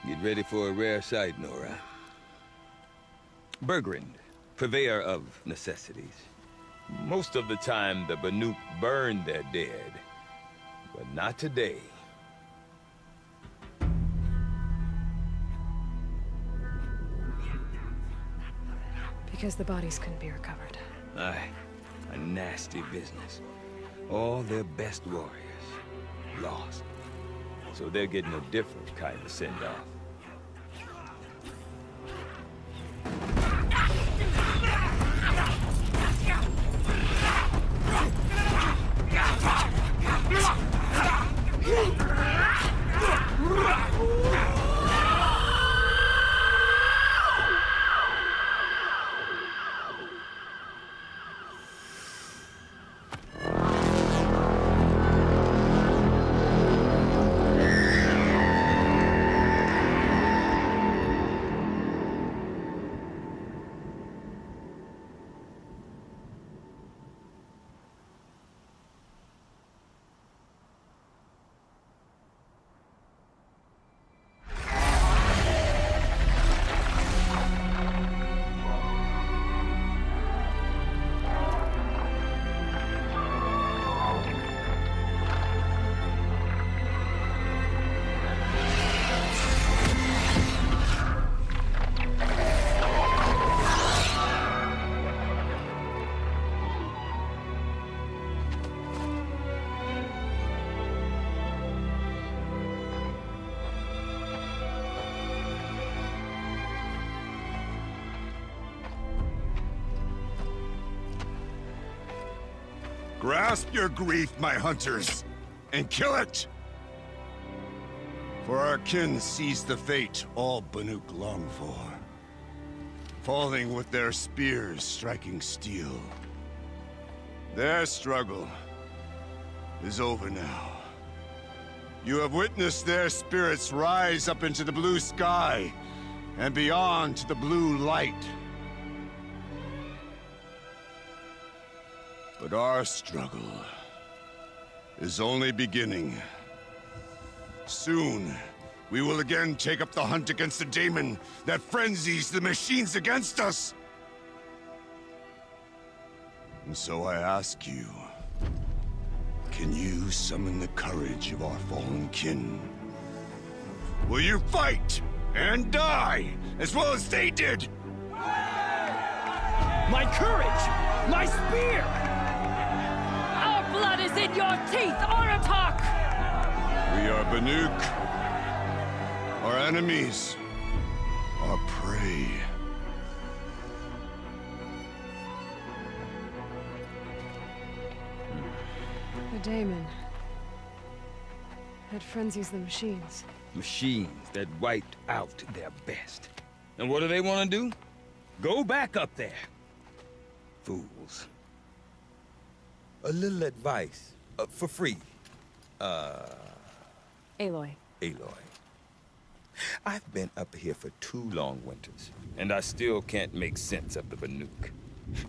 Get ready for a rare sight, Nora. Bergrand, purveyor of necessities. Most of the time, the Banuk burn their dead. But not today. Because the bodies couldn't be recovered. Aye, a nasty business. All their best warriors lost. So they're getting a different kind of send-off. Grasp your grief, my hunters, and kill it! For our kin sees the fate all Banuk long for. Falling with their spears striking steel. Their struggle is over now. You have witnessed their spirits rise up into the blue sky, and beyond to the blue light. But our struggle is only beginning. Soon, we will again take up the hunt against the daemon that frenzies the machines against us. And so I ask you, can you summon the courage of our fallen kin? Will you fight and die as well as they did? My courage! My spear! Our blood is in your teeth, Aratak! We are Banuk. Our enemies. Our prey. The daemon. That frenzies the machines. Machines that wiped out their best. And what do they want to do? Go back up there. Fools. A little advice. For free. Aloy. Aloy. I've been up here for 2 long winters, and I still can't make sense of the Banuk.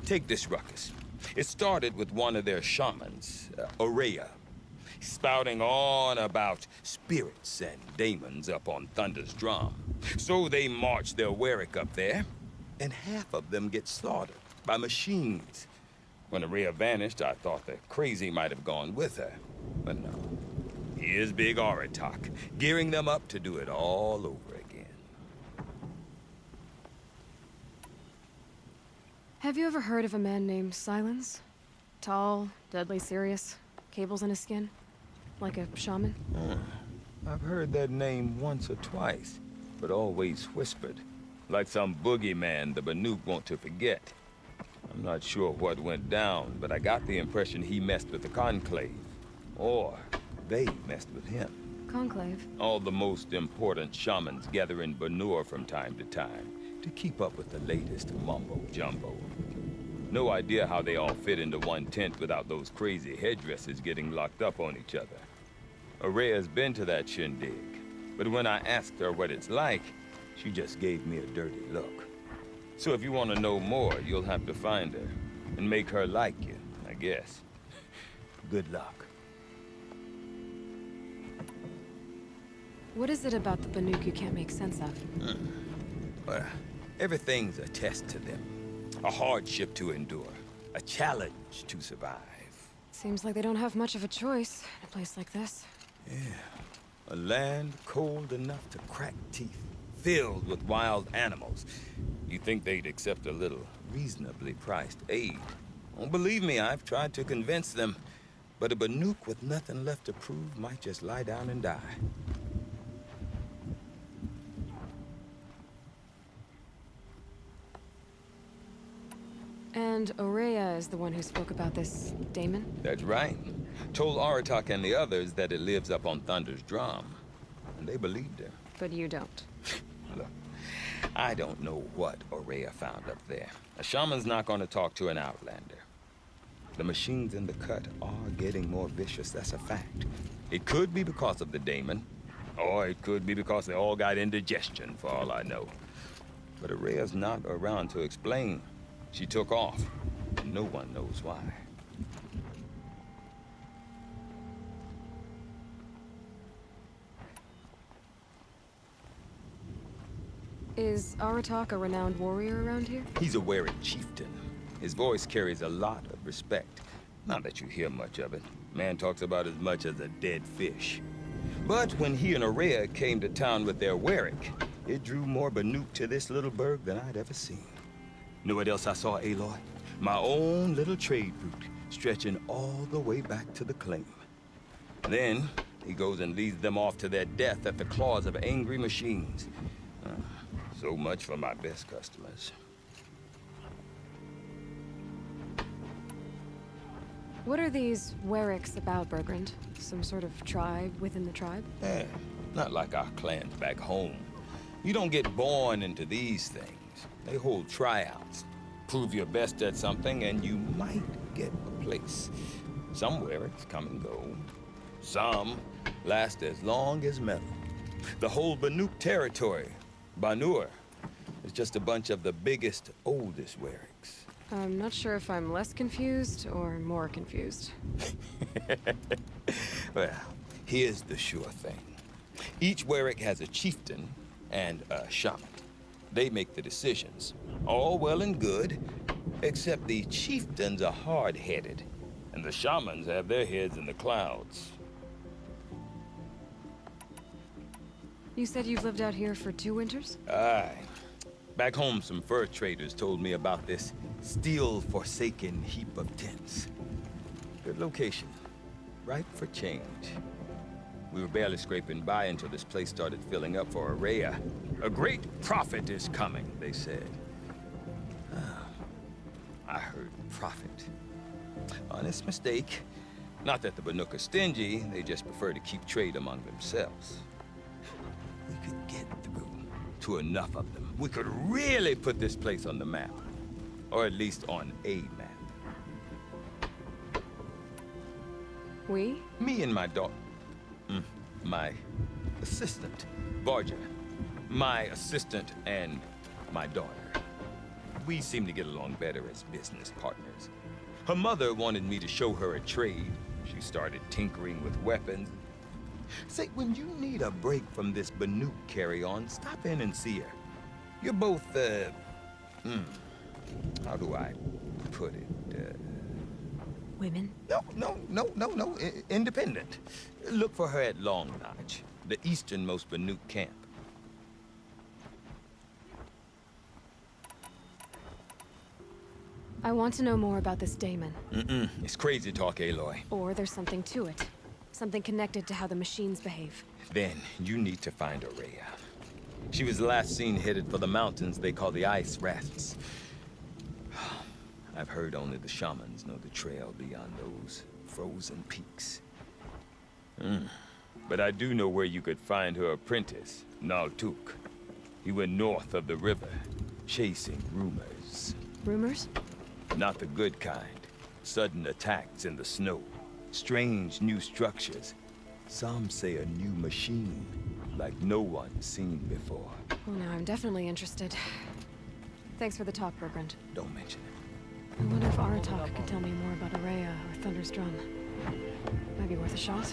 Take this ruckus. It started with one of their shamans, Aurea, spouting on about spirits and daemons up on Thunder's drum. So they march their Warwick up there, and half of them get slaughtered by machines. When Aurea vanished, I thought the crazy might have gone with her, but no. Here's Big Aratak, gearing them up to do it all over again. Have you ever heard of a man named Silence? Tall, deadly serious, cables in his skin? Like a shaman? I've heard that name once or twice, but always whispered. Like some boogeyman the Banuk want to forget. I'm not sure what went down, but I got the impression he messed with the Conclave. Or they messed with him. Conclave? All the most important shamans gather in Banur from time to time to keep up with the latest mumbo-jumbo. No idea how they all fit into one tent without those crazy headdresses getting locked up on each other. Aurea's been to that shindig, but when I asked her what it's like, she just gave me a dirty look. So if you want to know more, you'll have to find her and make her like you, I guess. Good luck. What is it about the Banuk you can't make sense of? Well, everything's a test to them. A hardship to endure. A challenge to survive. Seems like they don't have much of a choice in a place like this. Yeah. A land cold enough to crack teeth. Filled with wild animals. You think they'd accept a little reasonably priced aid? Oh, believe me, I've tried to convince them. But a Banuk with nothing left to prove might just lie down and die. And Aurea is the one who spoke about this daemon? That's right. Told Aratak and the others that it lives up on Thunder's drum. And they believed her. But you don't. Look, I don't know what Aurea found up there. A shaman's not going to talk to an outlander. The machines in the cut are getting more vicious, that's a fact. It could be because of the daemon, or it could be because they all got indigestion, for all I know. But Aurea's not around to explain. She took off. No one knows why. Is Aratak a renowned warrior around here? He's a Werik chieftain. His voice carries a lot of respect. Not that you hear much of it. Man talks about as much as a dead fish. But when he and Aurea came to town with their Werik, it drew more Banuk to this little burg than I'd ever seen. Know what else I saw, Aloy? My own little trade route, stretching all the way back to the claim. Then, he goes and leads them off to their death at the claws of angry machines. So much for my best customers. What are these Weriks about, Bergrand? Some sort of tribe within the tribe? Eh, not like our clans back home. You don't get born into these things. They hold tryouts. Prove your best at something and you might get a place. Some Weriks come and go. Some last as long as metal. The whole Banuk territory, Banur, is just a bunch of the biggest, oldest Weriks. I'm not sure if I'm less confused or more confused. Well, here's the sure thing. Each Werik has a chieftain and a shaman. They make the decisions. All well and good, except the chieftains are hard-headed, and the shamans have their heads in the clouds. You said you've lived out here for 2 winters? Aye. Back home, some fur traders told me about this steel-forsaken heap of tents. Good location. Ripe for change. We were barely scraping by until this place started filling up for Aurea. A great prophet is coming, they said. I heard prophet. Honest mistake. Not that the Banuk are stingy, they just prefer to keep trade among themselves. We could get through to enough of them. We could really put this place on the map. Or at least on a map. We? Me and my daughter. My assistant, Varja. My assistant and my daughter. We seem to get along better as business partners. Her mother wanted me to show her a trade. She started tinkering with weapons. Say, when you need a break from this Banuk carry-on, stop in and see her. You're both, how do I put it? Women? No. Independent. Look for her at Long Notch, the easternmost Banuk camp. I want to know more about this daemon. It's crazy talk, Aloy. Or there's something to it. Something connected to how the machines behave. Then you need to find Aurea. She was last seen headed for the mountains they call the Ice Rafts. I've heard only the shamans know the trail beyond those frozen peaks. But I do know where you could find her apprentice, Naltuk. He went north of the river, chasing rumors. Rumors? Not the good kind. Sudden attacks in the snow. Strange new structures. Some say a new machine, like no one's seen before. Well, now I'm definitely interested. Thanks for the talk, Bergrand. Don't mention it. I wonder if Aratak could tell me more about Aurea or Thunder's Drum. Might be worth a shot.